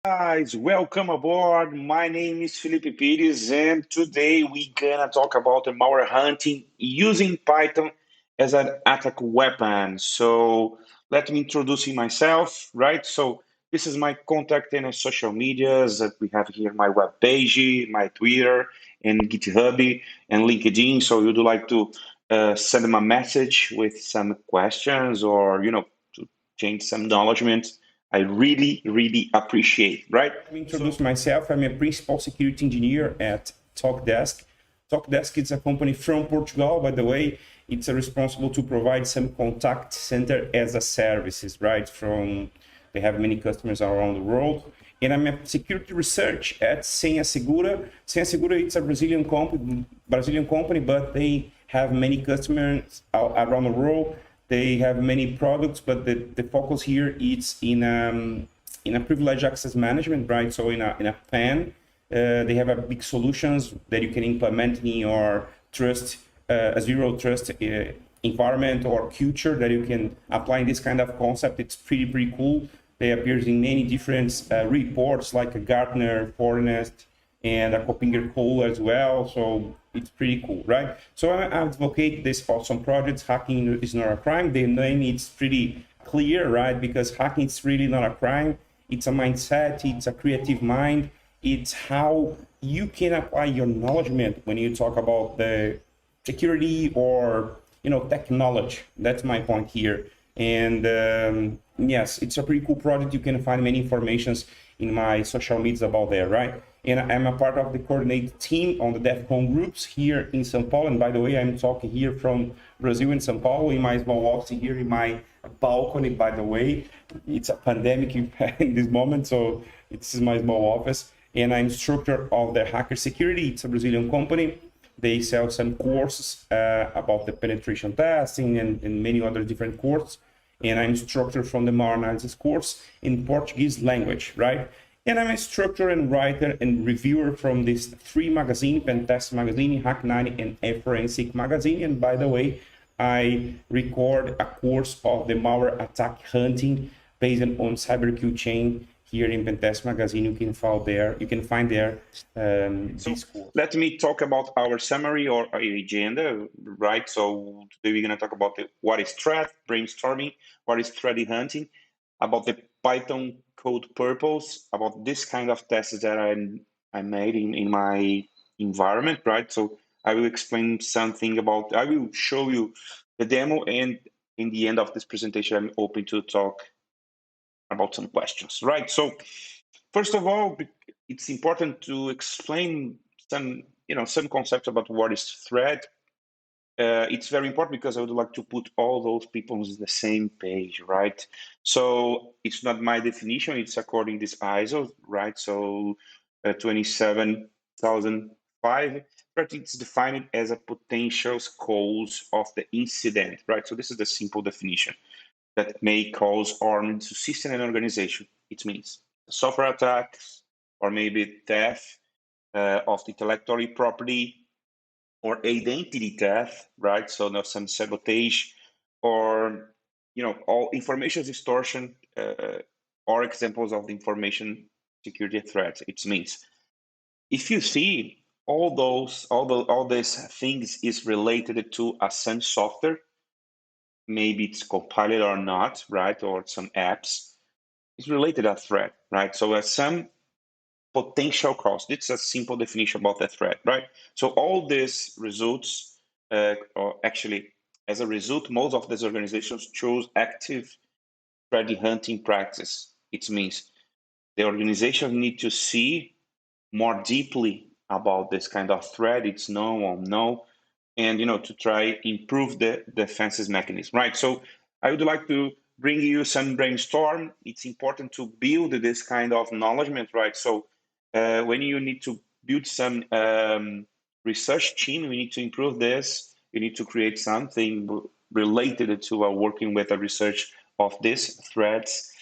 Guys, welcome aboard. My name is Filipi, and today we're gonna talk about the malware hunting using Python as an attack weapon. So let me introduce myself, right? So this is my contact and social medias that we have here, my web page, my Twitter, and GitHub and LinkedIn. So you'd like to send them a message with some questions or to change some acknowledgement. I really appreciate, right? Let me introduce myself. I'm a principal security engineer at TalkDesk. TalkDesk is a company from Portugal, by the way. It's responsible to provide some contact center as a services, right? They have many customers around the world. And I'm a security research at Senha Segura. Senha Segura, it's a Brazilian company, but they have many customers around the world. They have many products, but the focus here is in a privileged access management, right? So in a PAN, they have a big solutions that you can implement in your a zero trust environment or culture that you can apply in this kind of concept. It's pretty cool. They appears in many different reports like a Gartner, Forrest, and a Coppinger Cole as well. So it's pretty cool, right? So I advocate this awesome project. Hacking is not a crime. The name is pretty clear, right? Because hacking is really not a crime. It's a mindset. It's a creative mind. It's how you can apply your knowledge when you talk about the security or technology. That's my point here. And yes, it's a pretty cool project. You can find many informations in my social medias about there, right? And I'm a part of the coordinated team on the DEFCON groups here in São Paulo. And by the way, I'm talking here from Brazil in São Paulo in my small office here in my balcony, by the way. It's a pandemic in this moment, so this is my small office. And I'm instructor of the HackerSec. It's a Brazilian company. They sell some courses about the penetration testing and many other different courses. And I'm instructor from the Malware Analysis course in Portuguese language, right? And I'm a instructor and writer and reviewer from these three magazines, Pentest Magazine, Hack90, and Forensic Magazine. And by the way, I record a course of the malware attack hunting based on CyberQ chain here in Pentest Magazine. You can find there this course. Let me talk about our summary or our agenda, right? So today we're going to talk about what is threat, brainstorming, what is threat hunting, about the Python code purpose, about this kind of tests that I made in my environment, right? So I will explain something about, I will show you the demo, and in the end of this presentation, I'm open to talk about some questions, right? So first of all, it's important to explain some concepts about what is threat. It's very important because I would like to put all those people on the same page, right? So it's not my definition, it's according to this ISO, right? So 27005, but it's defined as a potential cause of the incident, right? So this is the simple definition that may cause harm to system and organization. It means software attacks or maybe theft of the intellectual property, or identity theft, right? So now some sabotage, or all information distortion, are examples of the information security threats. It means if you see all these things is related to some software, maybe it's compiled or not, right? Or some apps, it's related to a threat, right? So as some potential cost. It's a simple definition about the threat, right? So all these results, or actually, as a result, most of these organizations chose active threat hunting practice. It means the organization need to see more deeply about this kind of threat. It's known or no, and to try improve the defenses mechanism, right? So I would like to bring you some brainstorm. It's important to build this kind of knowledge, right? So when you need to build some research team, we need to improve this. You need to create something related to working with the research of these threats.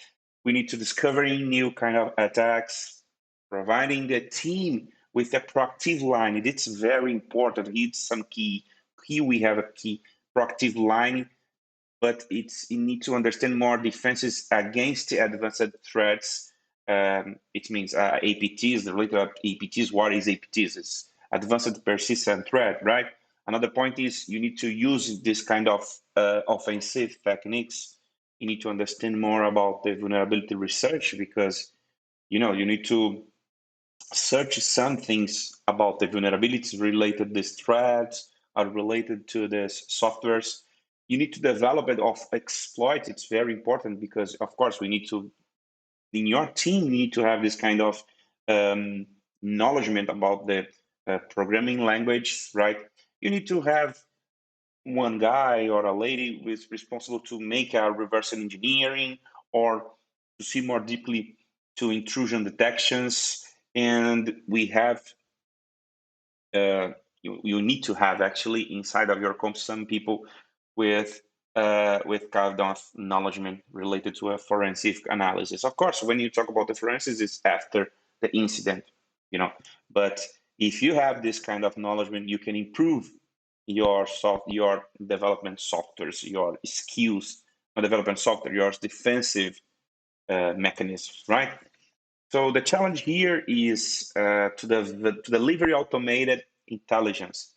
We need to discovering new kind of attacks, providing the team with a proactive line. It's very important. It's some key. Here we have a key proactive line, but you need to understand more defenses against the advanced threats. it means APTs, the related APTs. What is APTs? It's advanced persistent threat, right? Another point is you need to use this kind of offensive techniques. You need to understand more about the vulnerability research, because you need to search some things about the vulnerabilities related to these threats or related to this softwares. You need to develop it of exploit. It's very important, because of course we need to, in your team, you need to have this kind of knowledge about the programming language, right? You need to have one guy or a lady who is responsible to make a reverse engineering, or to see more deeply to intrusion detections. And we have, you need to have actually inside of your comp some people with kind of knowledge related to a forensic analysis. Of course, when you talk about the forensics, it's after the incident, but if you have this kind of knowledge, you can improve your development softwares, your skills on development software, your defensive mechanisms, right? So the challenge here is to deliver automated intelligence,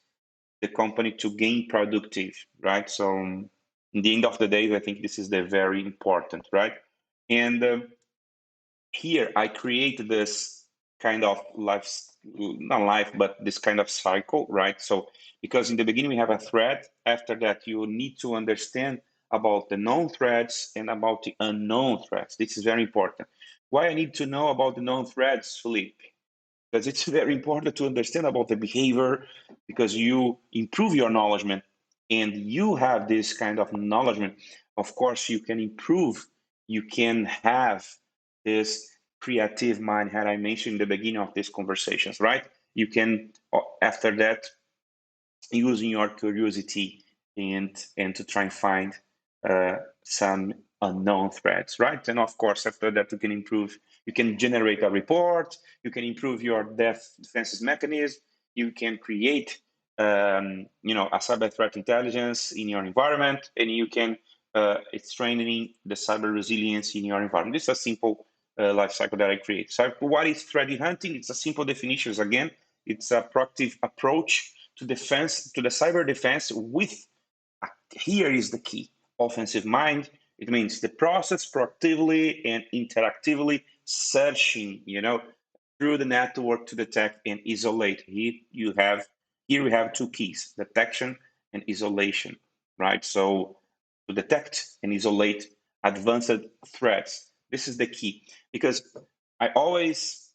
the company to gain productive, right? So in the end of the day, I think this is the very important, right? And here I created this kind of not life, but this kind of cycle, right? So because in the beginning we have a threat, after that you need to understand about the known threats and about the unknown threats. This is very important. Why I need to know about the known threats, Filipi? Because it's very important to understand about the behavior, because you improve your knowledge, and you have this kind of knowledge. Of course, you can improve, you can have this creative mind that I mentioned in the beginning of these conversations, right? You can, after that, using your curiosity and to try and find some unknown threats, right? And of course, after that, you can improve, you can generate a report, you can improve your defenses mechanism, you can create, a cyber threat intelligence in your environment, and you can, it's strengthening the cyber resilience in your environment. This is a simple life cycle that I create. So what is threat hunting? It's a simple definition. Again, it's a proactive approach to defense, to the cyber defense with, here is the key, offensive mind. It means the process proactively and interactively searching, through the network to detect and isolate. Here we have two keys, detection and isolation, right? So to detect and isolate advanced threats, this is the key, because I always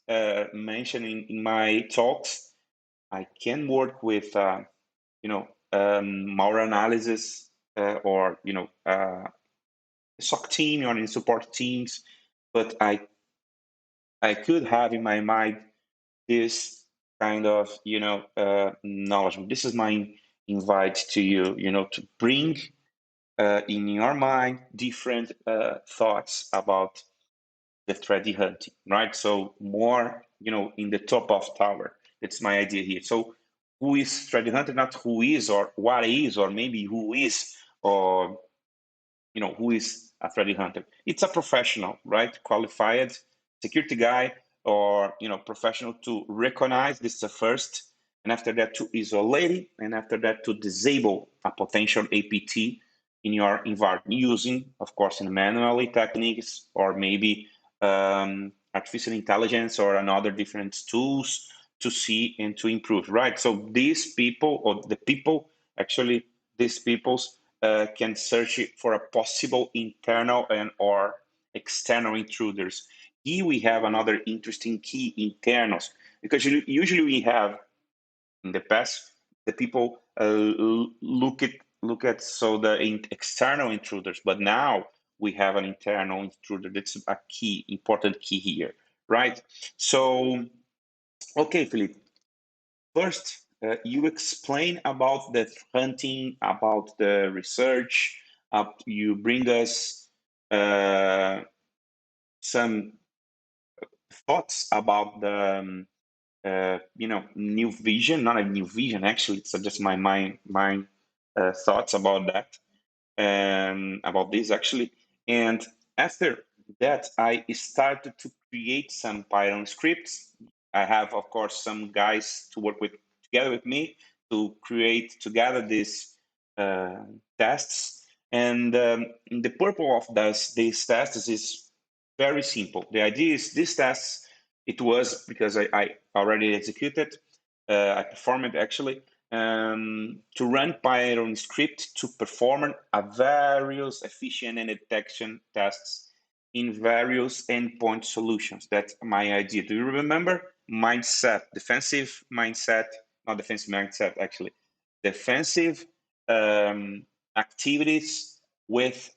mention in my talks, I can work with malware analysis, or SOC team or in support teams, but I could have in my mind this kind of knowledge. This is my invite to you, to bring in your mind different thoughts about the threat hunting, right? So more, in the top of tower. That's my idea here. So who is threat hunter? Not who is or what is, or maybe who is, or who is a threat hunter. It's a professional, right? Qualified security guy, or professional to recognize this is the first, and after that to isolate it, and after that to disable a potential APT in your environment using, of course, in manually techniques, or maybe artificial intelligence or another different tools to see and to improve, right? So these people, or the people, actually, these people's can search for a possible internal and or external intruders. Here we have another interesting key, internals, because usually we have in the past the people look at so the external intruders, but now we have an internal intruder. That's a key, important key here, right? So, okay, Filipe. First, you explain about the hunting, about the research. You bring us some thoughts about the new vision. Not a new vision, actually. It's just my mind thoughts about that, about this actually. And after that, I started to create some Python scripts. I have, of course, some guys to work with together with me to create together these tests. And the purpose of these tests is very simple. The idea is these tests, it was because I already executed, I performed it actually, to run Python script to perform a various efficient and detection tests in various endpoint solutions. That's my idea. Do you remember? Mindset, defensive mindset, not defensive mindset, actually. Defensive activities with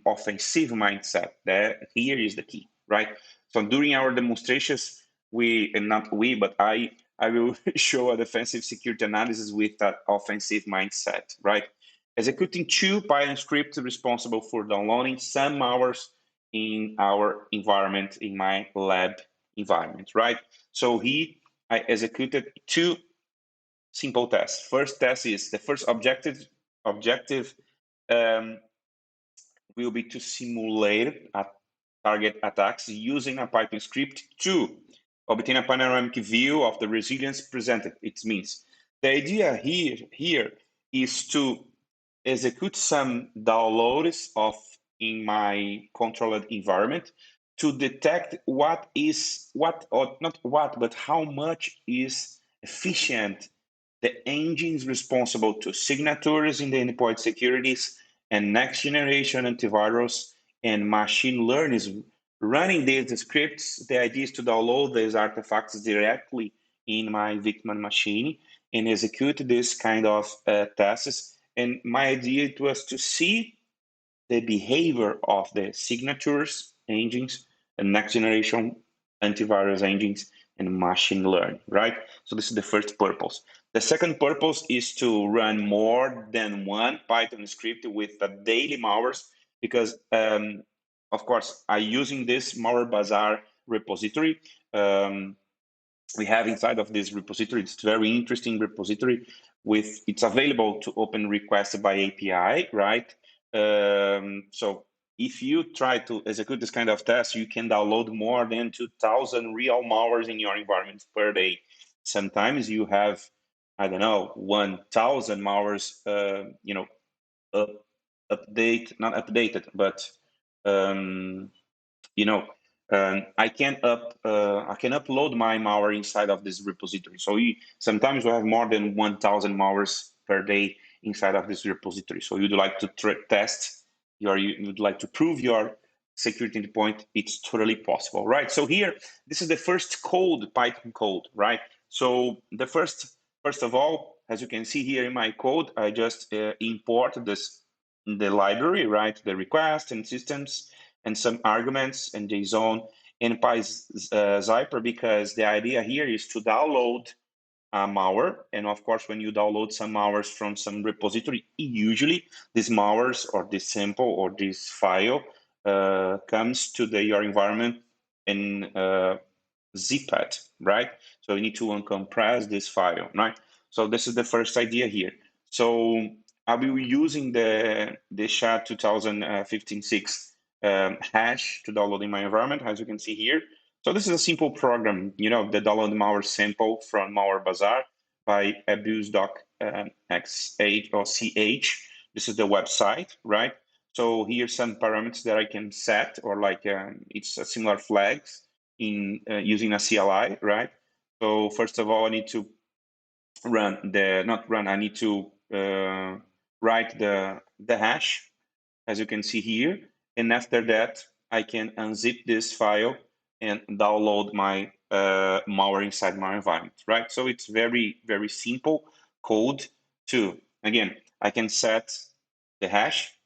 offensive mindset. That here is the key, right? So during our demonstrations, but I will show a defensive security analysis with that offensive mindset, right? Executing 2 Python scripts responsible for downloading some malwares in our environment, in my lab environment, right? So here I executed 2 simple tests. First test is the first objective will be to simulate a target attacks using a Python script to obtain a panoramic view of the resilience presented. It means the idea here is to execute some downloads in my controlled environment to detect how much is efficient the engines responsible to signatures in the endpoint securities and next generation antivirus and machine learning is running these scripts. The idea is to download these artifacts directly in my victim machine and execute this kind of tests. And my idea it was to see the behavior of the signatures engines and next generation antivirus engines and machine learning, right? So this is the first purpose. The second purpose is to run more than one Python script with a daily malwares because, of course, I'm using this Malware Bazaar repository. We have inside of this repository, it's a very interesting repository it's available to open requests by API, right? So if you try to execute this kind of test, you can download more than 2,000 real malwares in your environment per day. Sometimes you have, I don't know, 1,000 malwares, not updated, but I can upload my malware inside of this repository. So sometimes we have more than 1,000 malwares per day inside of this repository. So you'd like to test you'd like to prove your security endpoint. It's totally possible, right? So here, this is the first code, Python code, right? So the first of all, as you can see here in my code, I just import the library, right? The request and systems and some arguments and JSON and PyZyper, because the idea here is to download a malware. And of course, when you download some malwares from some repository, usually these malwares or this sample or this file comes to your environment in zipped, right? So you need to uncompress this file, right? So this is the first idea here. So I'll be using the SHA-2015-6 hash to download in my environment, as you can see here. So this is a simple program, the download malware sample from Malware Bazaar by abuse.xh or ch. This is the website, right? So here's some parameters that I can set, or like it's a similar flags in using a CLI, right? So first of all, I need to I need to write the hash, as you can see here. And after that, I can unzip this file and download my malware inside my environment, right? So it's very, very simple code too. Again, I can set the hash,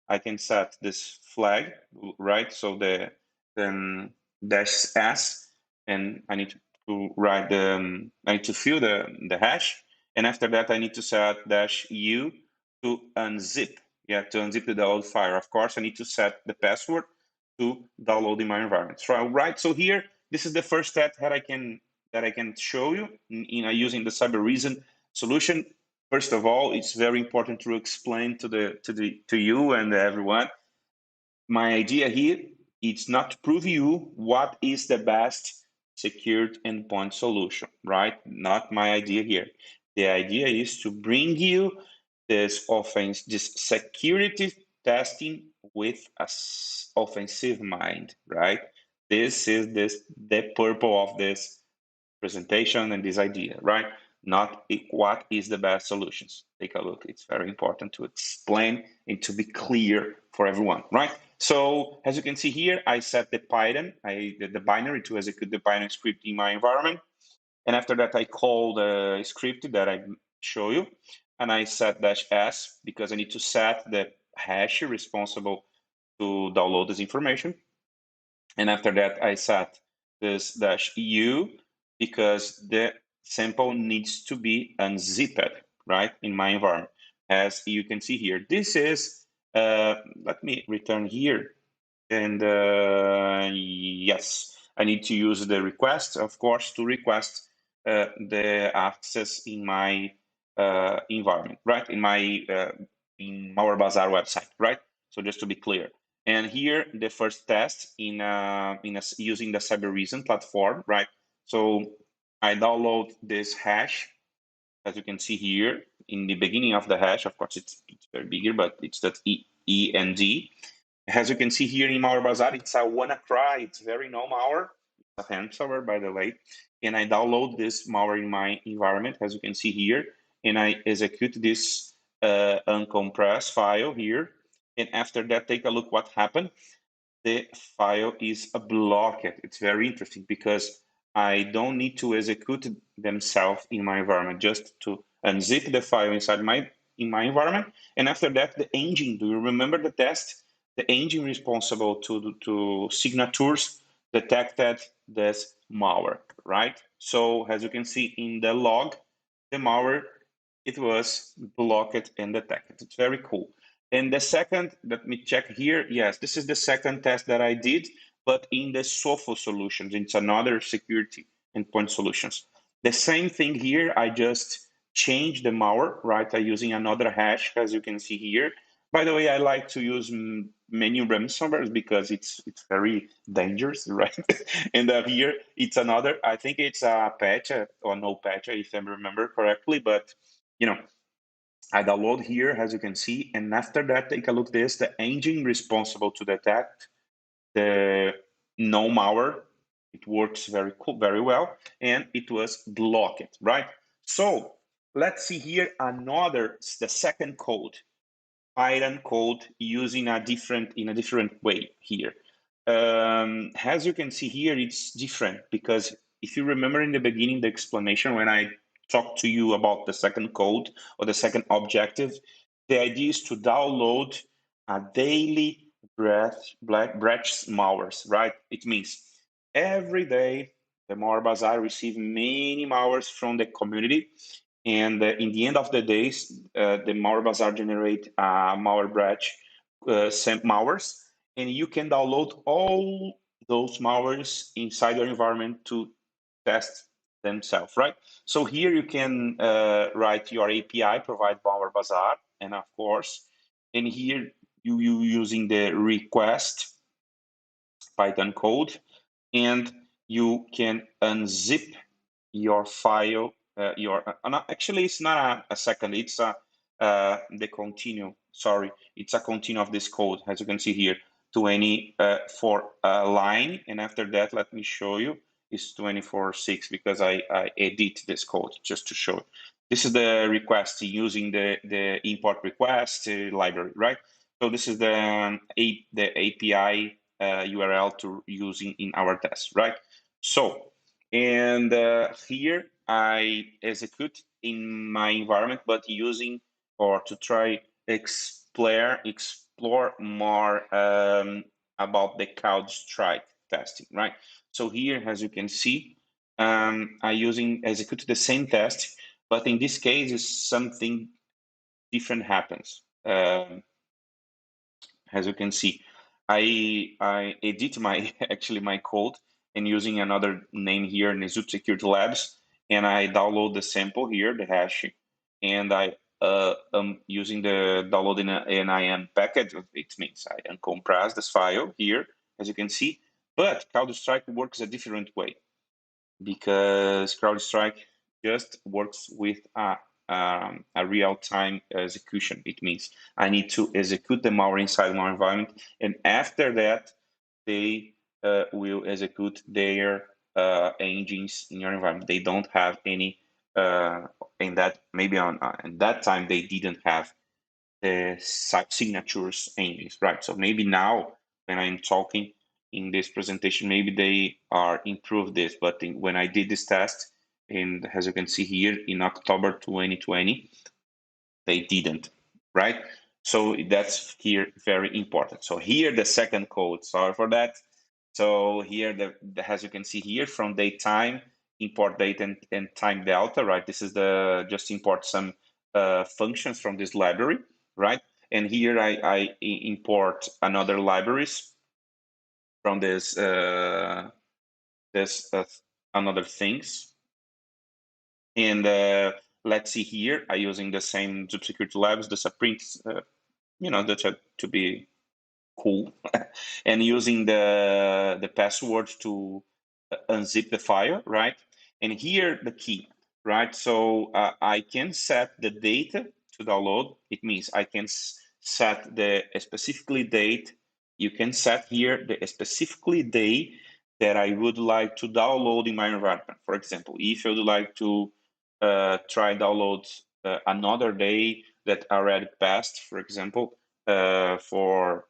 I can set this flag, right? So the -s, and I need to write I need to fill the hash, and after that I need to set -u to unzip, to unzip the download file. Of course, I need to set the password to download in my environment. So, right. So here, this is the first step that I can show you in using the cyber reason solution. First of all, it's very important to explain to you and everyone. My idea here it's not to prove you what is the best secured endpoint solution, right? Not my idea here. The idea is to bring you this security testing with an offensive mind, right? This is the purpose of this presentation and this idea, right? Not what is the best solutions. Take a look. It's very important to explain and to be clear for everyone, right? So as you can see here, I set the Python, the binary to execute the Python script in my environment. And after that, I call the script that I show you. And I set -s because I need to set the hash responsible to download this information. And after that, I set this -u because the sample needs to be unzipped, right, in my environment. As you can see here, this is, let me return here. And yes, I need to use the request, of course, to request the access in my environment, right, in my in Malware Bazaar website, right? So just to be clear. And here, the first test using the Cybereason platform, right? So I download this hash, as you can see here, in the beginning of the hash. Of course, it's very bigger, but it's that END. As you can see here in Malware Bazaar, it's a WannaCry. It's very known malware. It's a ransomware, by the way. And I download this malware in my environment, as you can see here, and I execute this uncompressed file here. And after that, take a look what happened. The file is blocked. It's very interesting because I don't need to execute themselves in my environment, just to unzip the file inside in my environment. And after that, the engine, do you remember the test? The engine responsible to signatures detected this malware, right? So as you can see in the log, the malware, it was blocked and detected. It's very cool. And the second, let me check here. Yes, this is the second test that I did, but in the SOFO solutions. It's another security endpoint solutions. The same thing here, I just changed the malware, right? I'm using another hash, as you can see here. By the way, I like to use many ransomwares because it's very dangerous, right? And here it's another, I think it's a patch or no patch, if I remember correctly, but you know, I download here, as you can see, and after that, take a look at this, the engine responsible to detect the no malware. It works very cool, very well, and it was blocked, right? So let's see here the second code, Python code using in a different way here. As you can see here, it's different because if you remember in the beginning, the explanation when I talked to you about the second code or the second objective, the idea is to download a daily breach malwares, right? It means every day the Malware Bazaar receives many malwares from the community, and in the end of the days, the Malware Bazaar generate malware breach malwares, and you can download all those malwares inside your environment to test themselves, right? So here you can write your API, provide Malware Bazaar, and of course, and here you using the request Python code, and you can unzip your file. Actually, it's not a second. It's the continue. Sorry, it's a continue of this code, as you can see here, 20 for a line, and after that, let me show you. It's 24.6 because I edit this code just to show. This is the request using the import request library, right? So this is the API URL to using in our test, right? So, and here I execute in my environment, but using or to try explore more about the CrowdStrike testing, right? So here, as you can see, I execute the same test, but in this case, is something different happens. As you can see, I edit my actually my code and using another name here in Zup Security Labs, and I download the sample here, the hash, and I am using the downloading an IAM package. It means I uncompress this file here, as you can see. But CrowdStrike works a different way, because CrowdStrike just works with a real-time execution. It means I need to execute the malware inside my environment, and after that, they will execute their engines in your environment. They don't have any in that, maybe on in that time they didn't have the signatures engines, right? So maybe now when I'm talking in this presentation, maybe they are improved this, but when I did this test, and as you can see here in October 2020, they didn't, right? So that's here very important. So here the second code, sorry for that. So here, as you can see here, from date time, import date and time delta, right? This is the just import some functions from this library, right? And here I import another libraries from this another things. And let's see here, I using the same Zup Security Labs, the print, that's to be cool, and using the password to unzip the file, right? And here the key, right? So I can set the data to download. It means I can set the specifically date. You can set here the specifically day that I would like to download in my environment. For example, if I would like to try download another day that already passed, for example, for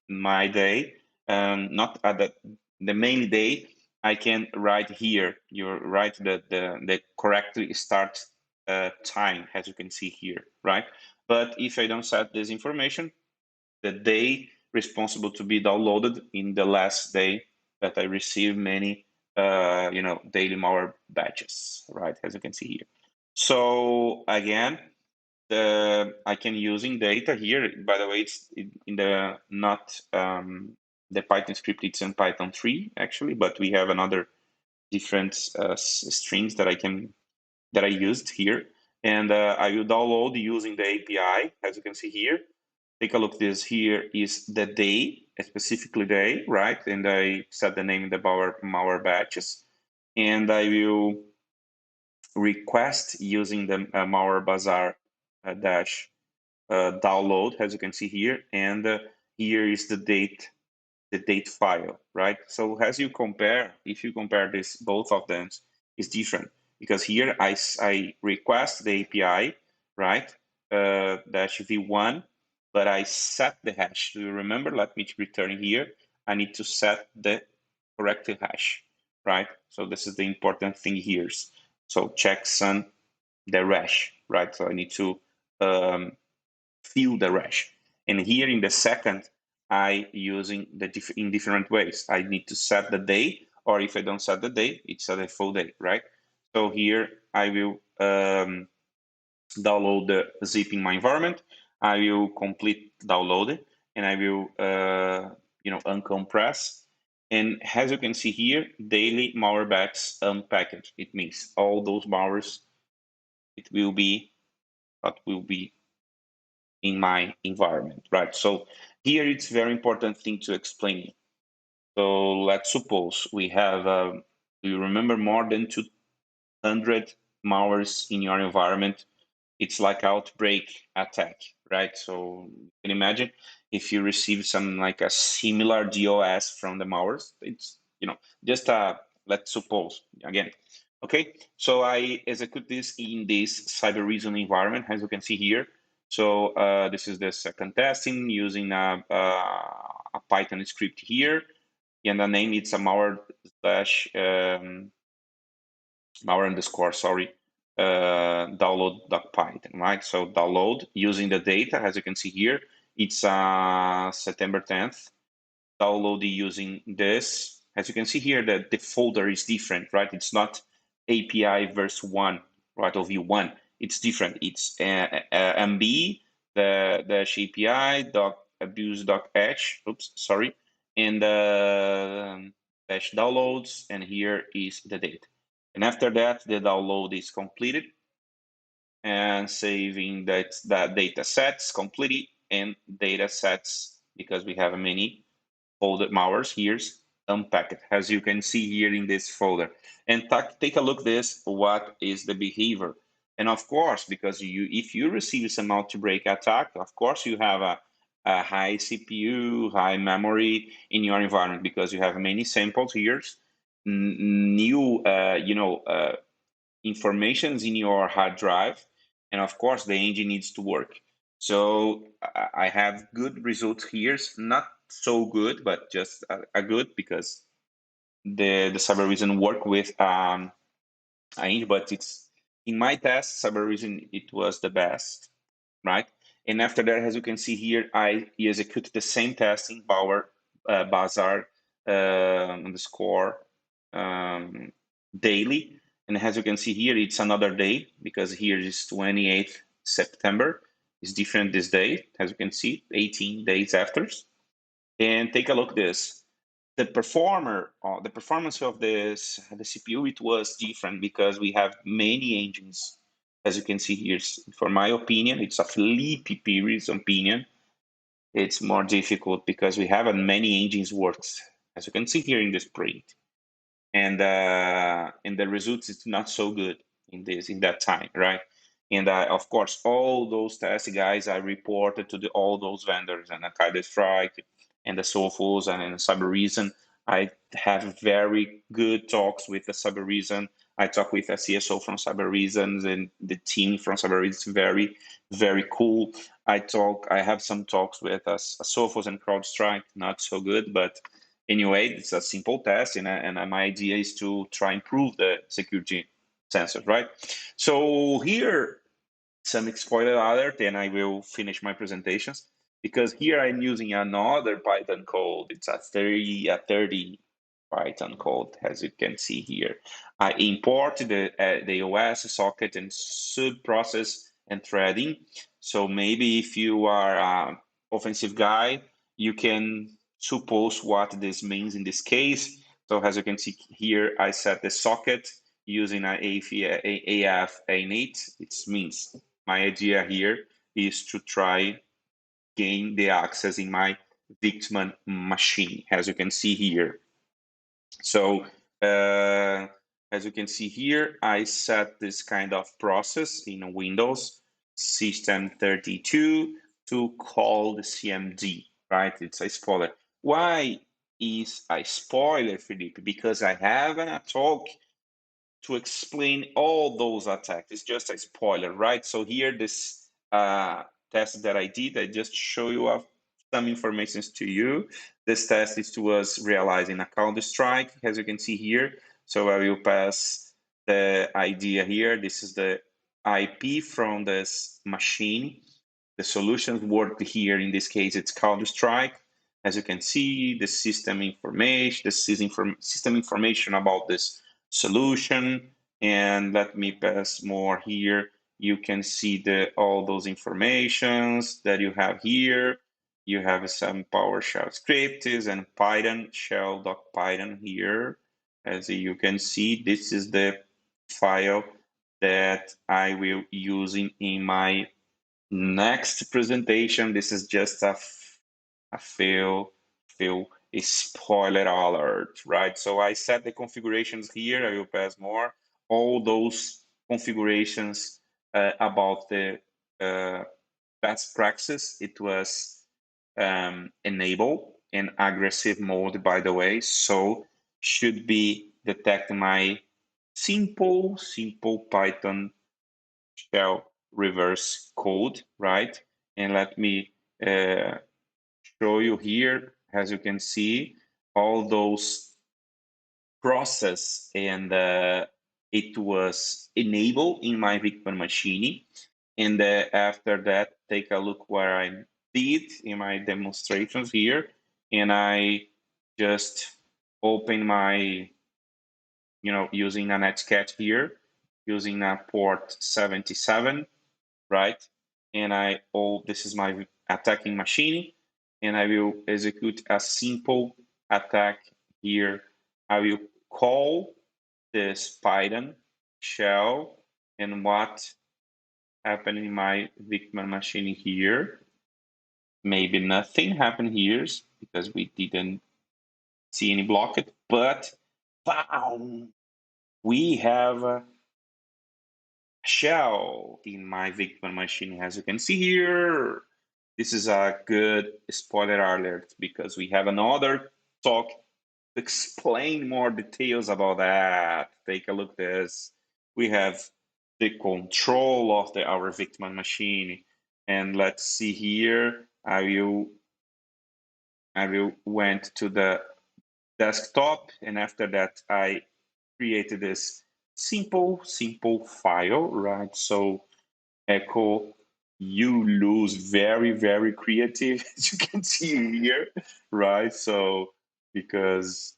my day, not at the main day, I can write here. You write the correctly start time, as you can see here, right? But if I don't set this information, the day responsible to be downloaded in the last day that I receive many, daily malware batches, right? As you can see here. So again, I can using data here. By the way, it's in the not the Python script. It's in Python 3 actually, but we have another different strings that I used here, and I will download using the API. As you can see here, take a look. This here is the day, specifically day, right? And I set the name of the malware batches, and I will request using the malware bazaar dash download, as you can see here, and here is the date file, right? So as you compare, if you compare this, both of them is different, because here I request the API, right, dash v1, but I set the hash. Do you remember? Let me return here. I need to set the correct hash, right? So this is the important thing here. So checksum the hash, right? So I need to fill the hash. And here in the second, I using in different ways. I need to set the day, or if I don't set the day, it's a full day, right? So here I will download the zip in my environment. I will complete download it, and I will uncompress. And as you can see here, daily malware batch unpackaged. It means all those malwares, it will be what will be in my environment, right? So here it's very important thing to explain. So let's suppose we have, do you remember, more than 200 malwares in your environment? It's like outbreak attack, right? So you can imagine if you receive some like a similar DOS from the malwares, it's, just let's suppose again. Okay, so I execute this in this cyber reason environment, as you can see here. So this is the second testing using a Python script here, and the name it's a malware slash malware underscore, sorry, download.python, right? So download using the data, as you can see here, it's September 10th. Download using this. As you can see here, the folder is different, right? It's not API verse 1, right, of v1. It's different. It's MB, the API, abuse.h, oops, sorry, and dash downloads, and here is the data. And after that, the download is completed, and saving that data sets completely, and data sets, because we have many all the malwares. Here's unpacked, as you can see here in this folder. And take a look at this, what is the behavior. And of course, because if you receive some multi-break attack, of course you have a high CPU, high memory in your environment, because you have many samples here, new informations in your hard drive, and of course the engine needs to work. So I have good results here, not so good, but just a good, because the cyber reason work with engine, but it's in my test cyber reason it was the best, right? And after that, as you can see here, I execute the same test in Bazaar underscore daily. And as you can see here, it's another day, because here is 28th September. It's different this day, as you can see, 18 days after. And take a look at this. The performance of the CPU, it was different, because we have many engines. As you can see here, for my opinion, it's a Filipi's opinion. It's more difficult because we have many engines works, as you can see here in this print, and the results is not so good in that time, right? And of course, all those tests, guys, I reported to all those vendors, and CrowdStrike and the Sophos and Cybereason. I have very good talks with the Cybereason. I talk with a CSO from Cybereason, and the team from Cybereason is very, very cool. I have some talks with a Sophos and CrowdStrike, not so good, but anyway, it's a simple test, and my idea is to try and improve the security sensors, right? So here, some spoiler alert, and I will finish my presentations, because here I'm using another Python code. It's a 30 Python code, as you can see here. I import the OS socket and sub-process and threading. So maybe if you are an offensive guy, you can suppose what this means in this case. So as you can see here, I set the socket using an AF init. It means my idea here is to try gain the access in my victim machine, as you can see here. So as you can see here, I set this kind of process in Windows System 32 to call the CMD, right? It's a spoiler. Why is a spoiler, Filipe? Because I have a talk to explain all those attacks. It's just a spoiler, right? So here, this test that I did, I just show you some information to you. This test was realized in a CrowdStrike, as you can see here. So I will pass the idea here. This is the IP from this machine. The solutions work here. In this case, it's CrowdStrike. As you can see, the system information, system information about this solution. And let me pass more here. You can see all those informations that you have here. You have some PowerShell scripts and Python, shell.python here. As you can see, this is the file that I will using in my next presentation. This is just a spoiler alert, right? So I set the configurations here. I will pass more. All those configurations about the best practice, it was enable and aggressive mode, by the way. So should be detect my simple Python shell reverse code, right? And let me show you here, as you can see, all those process, and it was enabled in my victim machine. And after that, take a look where I did in my demonstrations here, and I just open my, using a netcat here, using a port 77, right? And this is my attacking machine, and I will execute a simple attack here. I will call this Python shell, and what happened in my victim machine here? Maybe nothing happened here because we didn't see any blocked, but bam, we have a shell in my victim machine. As you can see here, this is a good spoiler alert because we have another talk to explain more details about that. Take a look at this. We have the control of our victim machine. And let's see here, I will went to the desktop, and after that I created this simple file, right? So echo, you lose very creative, as you can see here, right? So because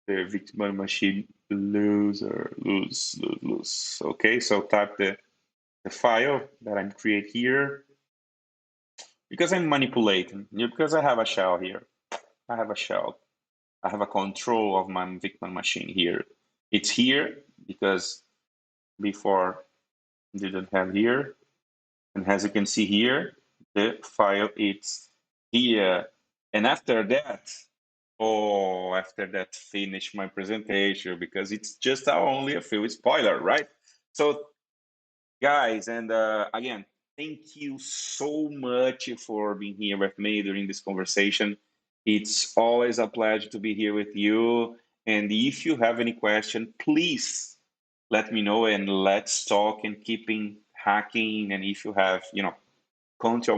the victim machine lose. Okay, so type the file that I'm create here, because I'm manipulating, because I have a shell here. I have a shell. I have a control of my victim machine here. It's here because before didn't have here. And as you can see here, the file it's here. And after that, finish my presentation because it's just only a few spoiler, right? So guys, and again, thank you so much for being here with me during this conversation. It's always a pleasure to be here with you. And if you have any question, please let me know and let's talk and keeping hacking. And if you have, contact